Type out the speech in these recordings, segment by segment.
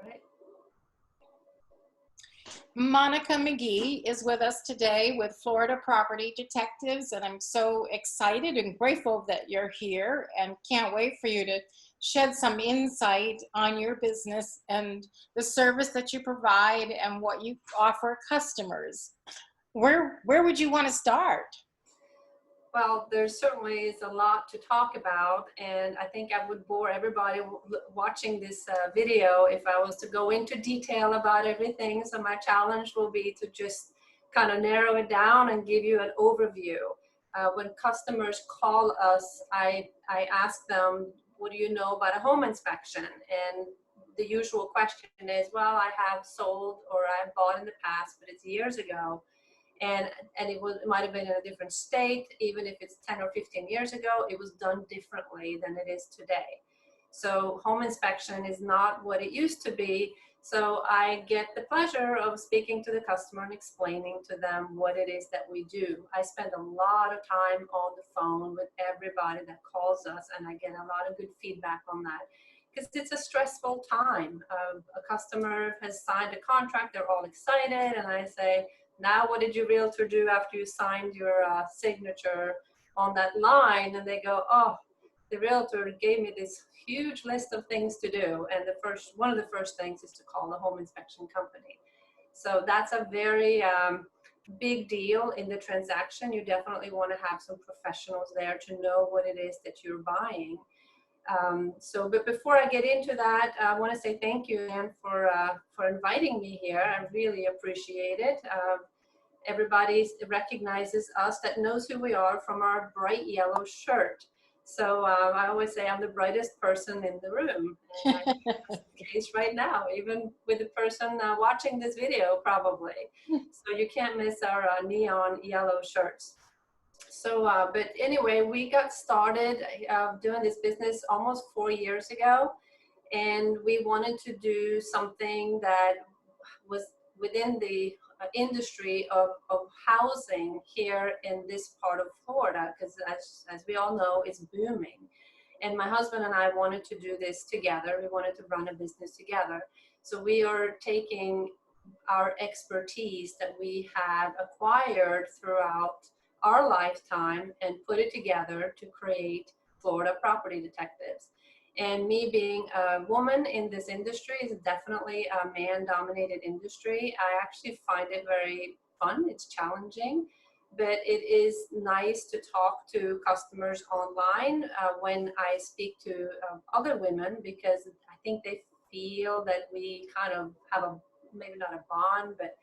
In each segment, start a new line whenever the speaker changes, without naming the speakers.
Right.
Monica McGee is with us today with Florida Property Detectives, and I'm so excited and grateful that you're here and can't wait for you to shed some insight on your business and the service that you provide and what you offer customers. Where would you want to start?
Well, there certainly is a lot to talk about, and I think I would bore everybody watching this video if I was to go into detail about everything. So my challenge will be to just kind of narrow it down and give you an overview. When customers call us, I ask them, what do you know about a home inspection? And the usual question is, well, I have sold or I've bought in the past, but it's years ago. And it might have been in a different state. Even if it's 10 or 15 years ago, it was done differently than it is today. So home inspection is not what it used to be. So I get the pleasure of speaking to the customer and explaining to them what it is that we do. I spend a lot of time on the phone with everybody that calls us, and I get a lot of good feedback on that, because it's a stressful time. A customer has signed a contract, they're all excited, and I say, now what did your realtor do after you signed your signature on that line? And they go, oh, the realtor gave me this huge list of things to do, and one of the first things is to call the home inspection company. So that's a very big deal in the transaction. You definitely want to have some professionals there to know what it is that you're buying. But before I get into that, I want to say thank you, Anne, for inviting me here. I really appreciate it. Everybody recognizes us that knows who we are from our bright yellow shirt. So I always say I'm the brightest person in the room. And that's the case right now, even with the person watching this video, probably. So you can't miss our neon yellow shirts. So, but anyway, we got started doing this business almost 4 years ago, and we wanted to do something that was within the industry of housing here in this part of Florida, because as we all know, it's booming. And my husband and I wanted to do this together. We wanted to run a business together. So we are taking our expertise that we have acquired throughout our lifetime and put it together to create Florida Property Detectives. And me being a woman in this industry is definitely a man-dominated industry. I actually find it very fun. It's challenging, but it is nice to talk to customers online when I speak to other women, because I think they feel that we kind of have a, maybe not a bond, but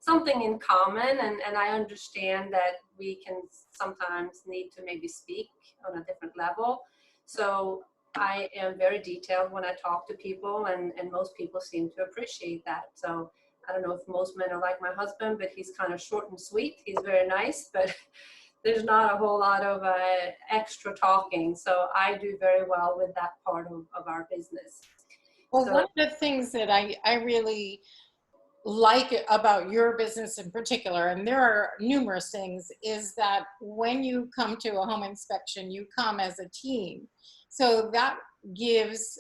something in common, and I understand that we can sometimes need to maybe speak on a different level. So I am very detailed when I talk to people, and most people seem to appreciate that. So I don't know if most men are like my husband, but he's kind of short and sweet. He's very nice, but there's not a whole lot of extra talking. So I do very well with that part of our business.
Well,
So,
one of the things that I really like about your business in particular, and there are numerous things, is that when you come to a home inspection, you come as a team. So that gives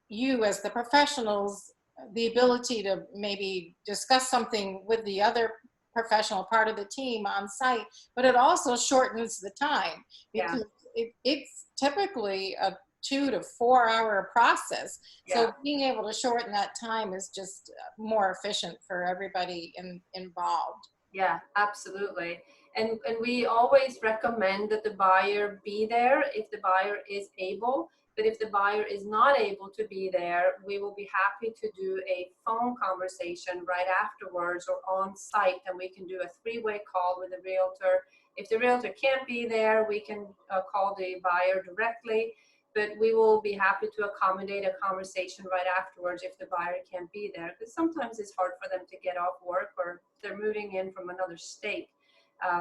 you as the professionals the ability to maybe discuss something with the other professional part of the team on site, but it also shortens the time, because it's typically a 2 to 4 hour process. So being able to shorten that time is just more efficient for everybody involved.
Yeah, absolutely. And we always recommend that the buyer be there if the buyer is able. But if the buyer is not able to be there, we will be happy to do a phone conversation right afterwards or on site, and we can do a three-way call with the realtor. If the realtor can't be there, we can call the buyer directly. But we will be happy to accommodate a conversation right afterwards if the buyer can't be there, because sometimes it's hard for them to get off work, or they're moving in from another state,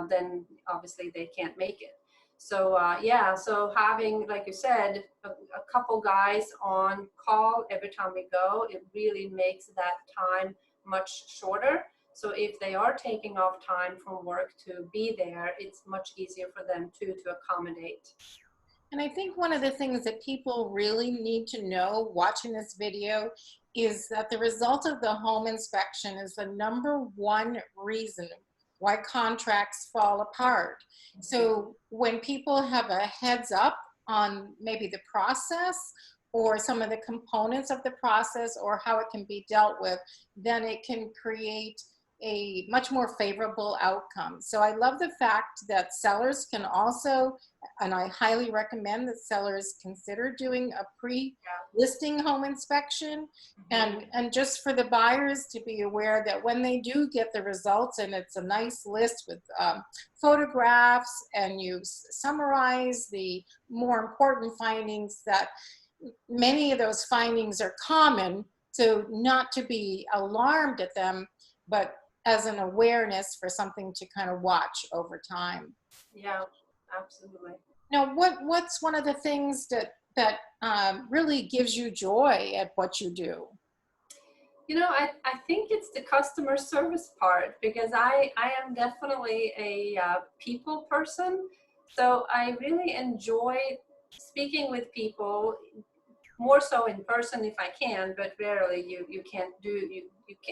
then obviously they can't make it. So yeah, so having, like you said, a couple guys on call every time we go, it really makes that time much shorter. So if they are taking off time from work to be there, it's much easier for them too to accommodate.
And I think one of the things that people really need to know watching this video is that the result of the home inspection is the number one reason why contracts fall apart. So when people have a heads up on maybe the process or some of the components of the process or how it can be dealt with, then it can create a much more favorable outcome. So I love the fact that sellers can also, and I highly recommend that sellers consider doing a pre-listing home inspection, and just for the buyers to be aware that when they do get the results, and it's a nice list with photographs, and you summarize the more important findings, that many of those findings are common, so not to be alarmed at them, but as an awareness for something to kind of watch over time.
Yeah, absolutely.
Now, what's one of the things that really gives you joy at what you do?
You know, I think it's the customer service part, because I am definitely a people person. So I really enjoy speaking with people, more so in person if I can, but rarely you can't do,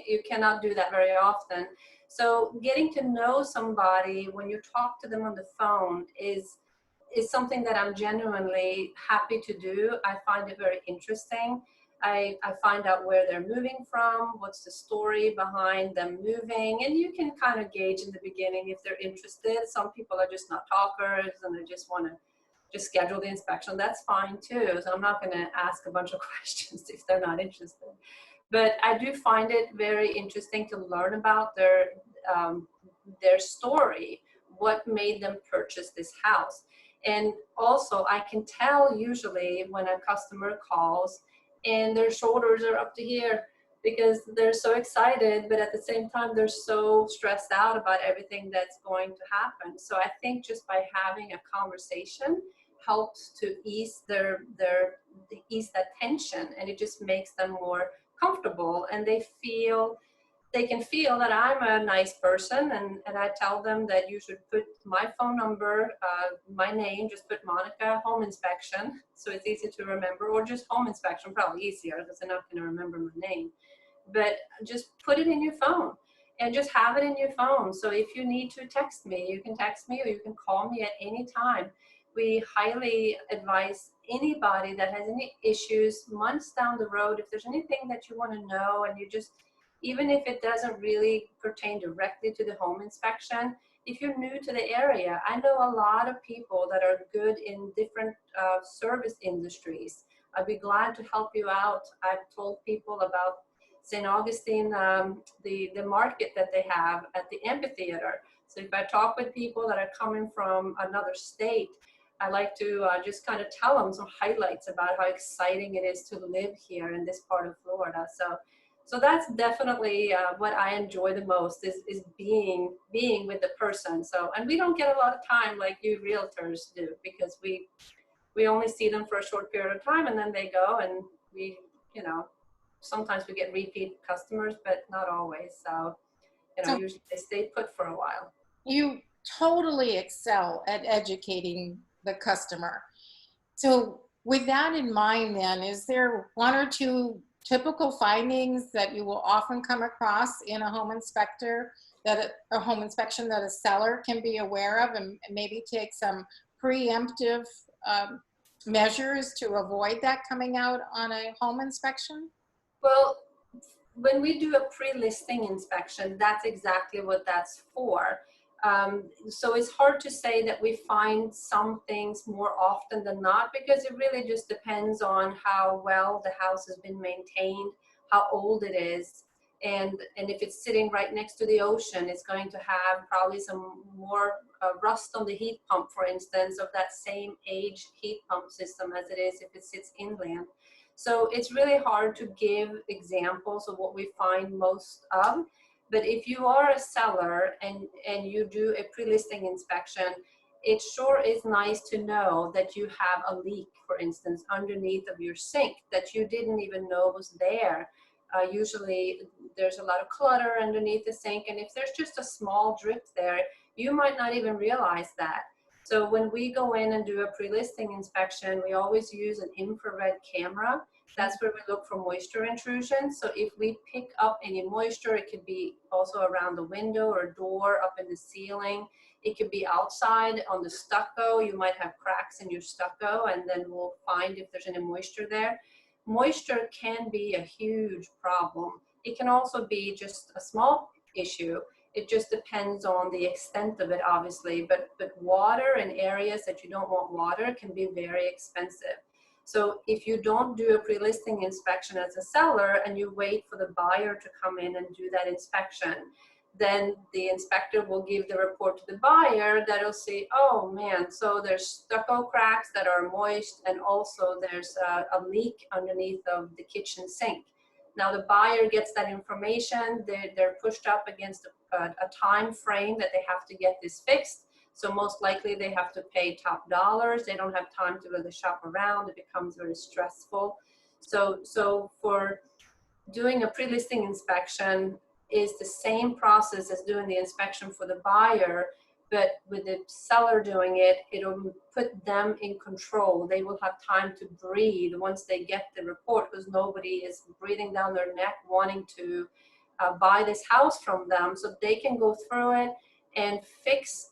you cannot do that very often. So getting to know somebody when you talk to them on the phone is something that I'm genuinely happy to do. I find it very interesting. I find out where they're moving from, what's the story behind them moving, and you can kind of gauge in the beginning if they're interested. Some people are just not talkers and they just want to just schedule the inspection. That's fine too. So I'm not going to ask a bunch of questions if they're not interested. But I do find it very interesting to learn about their story, what made them purchase this house. And also I can tell usually when a customer calls and their shoulders are up to here because they're so excited, but at the same time they're so stressed out about everything that's going to happen. So I think just by having a conversation helps to ease ease that tension, and it just makes them more comfortable, and they can feel that I'm a nice person, and I tell them that you should put my phone number, my name, just put Monica Home Inspection, so it's easy to remember, or just Home Inspection, probably easier because they're not going to remember my name. But just put it in your phone and just have it in your phone. So if you need to text me, you can text me or you can call me at any time. We highly advise anybody that has any issues months down the road, if there's anything that you want to know, and you just, even if it doesn't really pertain directly to the home inspection, if you're new to the area, I know a lot of people that are good in different service industries. I'd be glad to help you out. I've told people about St. Augustine, the market that they have at the amphitheater. So if I talk with people that are coming from another state, I like to just kind of tell them some highlights about how exciting it is to live here in this part of Florida. So that's definitely what I enjoy the most is being with the person. So, and we don't get a lot of time like you realtors do, because we only see them for a short period of time and then they go, and we, you know, sometimes we get repeat customers, but not always. So, you know,
So
usually they stay put for a while.
you totally excel at educating the customer. So with that in mind, then, is there one or two typical findings that you will often come across in a home inspector, that a home inspection that a seller can be aware of, and maybe take some preemptive measures to avoid that coming out on a home inspection?
Well, when we do a pre-listing inspection, that's exactly what that's for. So it's hard to say that we find some things more often than not, because it really just depends on how well the house has been maintained, how old it is, and if it's sitting right next to the ocean, it's going to have probably some more rust on the heat pump, for instance, of that same age heat pump system as it is if it sits inland. So it's really hard to give examples of what we find most of. But if you are a seller and you do a pre-listing inspection, it sure is nice to know that you have a leak, for instance, underneath of your sink that you didn't even know was there. Usually there's a lot of clutter underneath the sink, and if there's just a small drip there, you might not even realize that. So when we go in and do a pre-listing inspection, we always use an infrared camera. That's where we look for moisture intrusion. So if we pick up any moisture, it could be also around the window or door, up in the ceiling. It could be outside on the stucco. You might have cracks in your stucco, and then we'll find if there's any moisture there. Moisture can be a huge problem. It can also be just a small issue. It just depends on the extent of it, obviously, but water in areas that you don't want water can be very expensive. So if you don't do a pre-listing inspection as a seller and you wait for the buyer to come in and do that inspection, then the inspector will give the report to the buyer that'll say, oh man, so there's stucco cracks that are moist, and also there's a leak underneath of the kitchen sink. Now the buyer gets that information, they're pushed up against a time frame that they have to get this fixed. So most likely they have to pay top dollars. They don't have time to really shop around. It becomes very stressful. So for doing a pre-listing inspection is the same process as doing the inspection for the buyer, but with the seller doing it, it'll put them in control. They will have time to breathe once they get the report, because nobody is breathing down their neck wanting to buy this house from them. So they can go through it and fix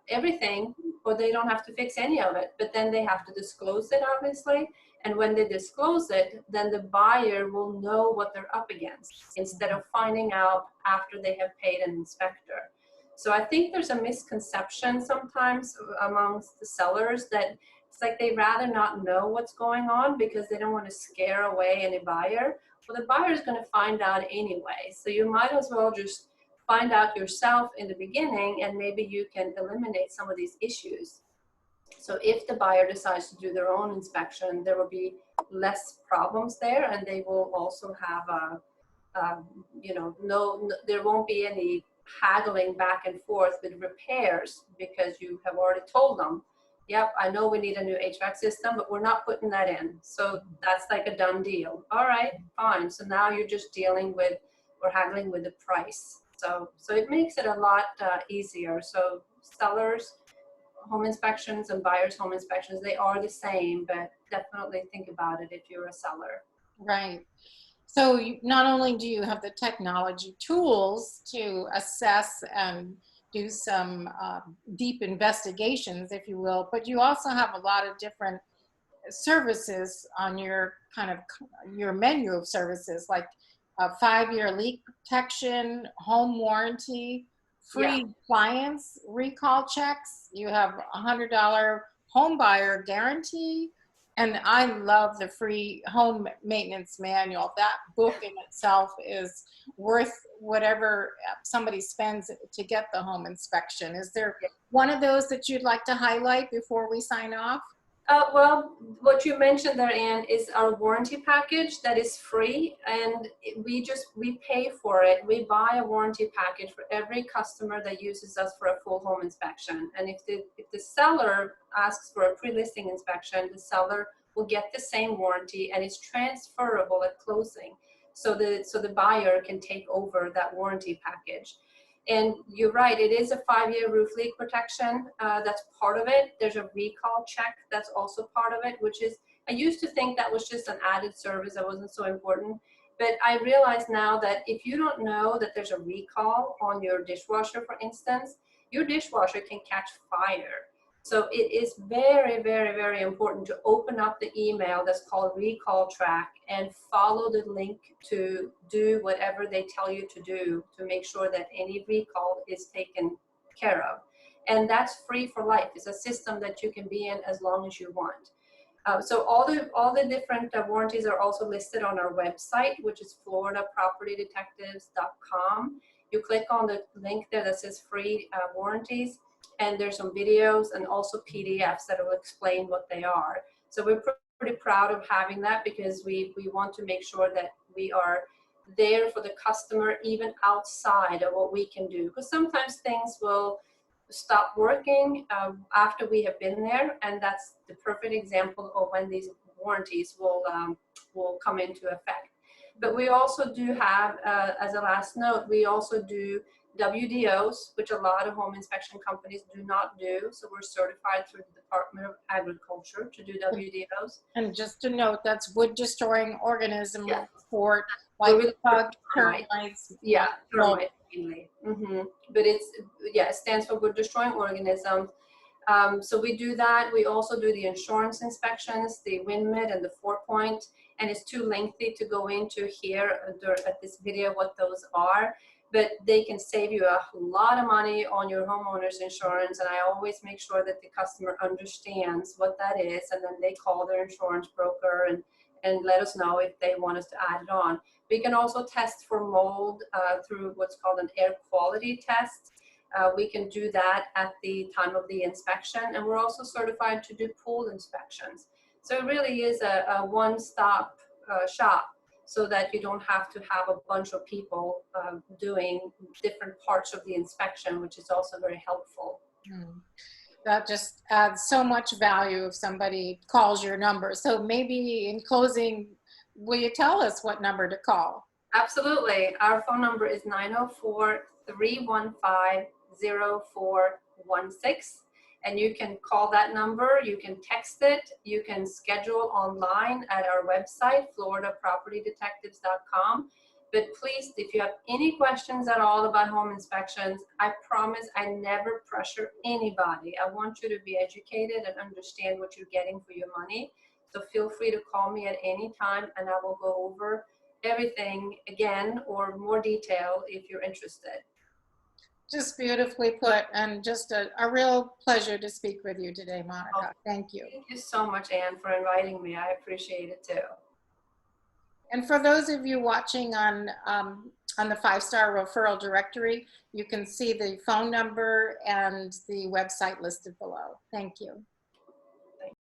everything, or they don't have to fix any of it, but then they have to disclose it, obviously. And when they disclose it, then the buyer will know what they're up against instead of finding out after they have paid an inspector. So I think there's a misconception sometimes amongst the sellers that it's like they'd rather not know what's going on because they don't want to scare away any buyer. Well, the buyer is going to find out anyway. So you might as well just find out yourself in the beginning, and maybe you can eliminate some of these issues. So if the buyer decides to do their own inspection, there will be less problems there, and they will also have there won't be any haggling back and forth with repairs, because you have already told them, yep, I know we need a new HVAC system, but we're not putting that in. So that's like a done deal. All right, fine. So now you're just dealing with or haggling with the price. So it makes it a lot easier. So sellers home inspections and buyers home inspections, they are the same, but definitely think about it if you're a seller.
Right. So not only do you have the technology tools to assess and do some deep investigations, if you will, but you also have a lot of different services on your your menu of services, like a 5-year leak protection, home warranty, free appliance recall checks. You have $100 home buyer guarantee. And I love the free home maintenance manual. That book in itself is worth whatever somebody spends to get the home inspection. Is there one of those that you'd like to highlight before we sign off?
Well, what you mentioned there, Ann, is our warranty package that is free, and we pay for it. We buy a warranty package for every customer that uses us for a full home inspection. And if the seller asks for a pre-listing inspection, the seller will get the same warranty, and it's transferable at closing. So the buyer can take over that warranty package. And you're right, it is a 5-year roof leak protection. That's part of it. There's a recall check that's also part of it, which is, I used to think that was just an added service that wasn't so important. But I realize now that if you don't know that there's a recall on your dishwasher, for instance, your dishwasher can catch fire. So it is very, very, very important to open up the email that's called Recall Track and follow the link to do whatever they tell you to do to make sure that any recall is taken care of. And that's free for life. It's a system that you can be in as long as you want. So all the different warranties are also listed on our website, which is floridapropertydetectives.com. You click on the link there that says free warranties, and there's some videos and also PDFs that will explain what they are. So we're pretty proud of having that, because we want to make sure that we are there for the customer even outside of what we can do. Because sometimes things will stop working after we have been there, and that's the perfect example of when these warranties will come into effect. But we also do have, as a last note, we also do WDOs, which a lot of home inspection companies do not do. So we're certified through the Department of Agriculture to do WDOs.
And just to note, that's wood destroying organism
Yeah.
report, like bugs,
termites.
termites.
Yeah, termites mainly. But it's, yeah, it stands for wood destroying organisms. So we do that. We also do the insurance inspections, the WINMIT and the 4-point, and it's too lengthy to go into here at this video what those are, but they can save you a lot of money on your homeowner's insurance, and I always make sure that the customer understands what that is, and then they call their insurance broker and let us know if they want us to add it on. We can also test for mold through what's called an air quality test. We can do that at the time of the inspection, and we're also certified to do pool inspections. So it really is a one-stop shop, so that you don't have to have a bunch of people doing different parts of the inspection, which is also very helpful.
That just adds so much value if somebody calls your number. So maybe in closing, will you tell us what number to call?
Absolutely. Our phone number is 904-315-0416, and you can call that number, you can text it, you can schedule online at our website, floridapropertydetectives.com. But please, if you have any questions at all about home inspections, I promise I never pressure anybody. I want you to be educated and understand what you're getting for your money. So feel free to call me at any time, and I will go over everything again or more detail if you're interested.
Just beautifully put, and just a real pleasure to speak with you today, Monica. Thank you.
Thank you so much, Anne, for inviting me. I appreciate it too.
And for those of you watching on the 5-Star Referral Directory, you can see the phone number and the website listed below. Thank you.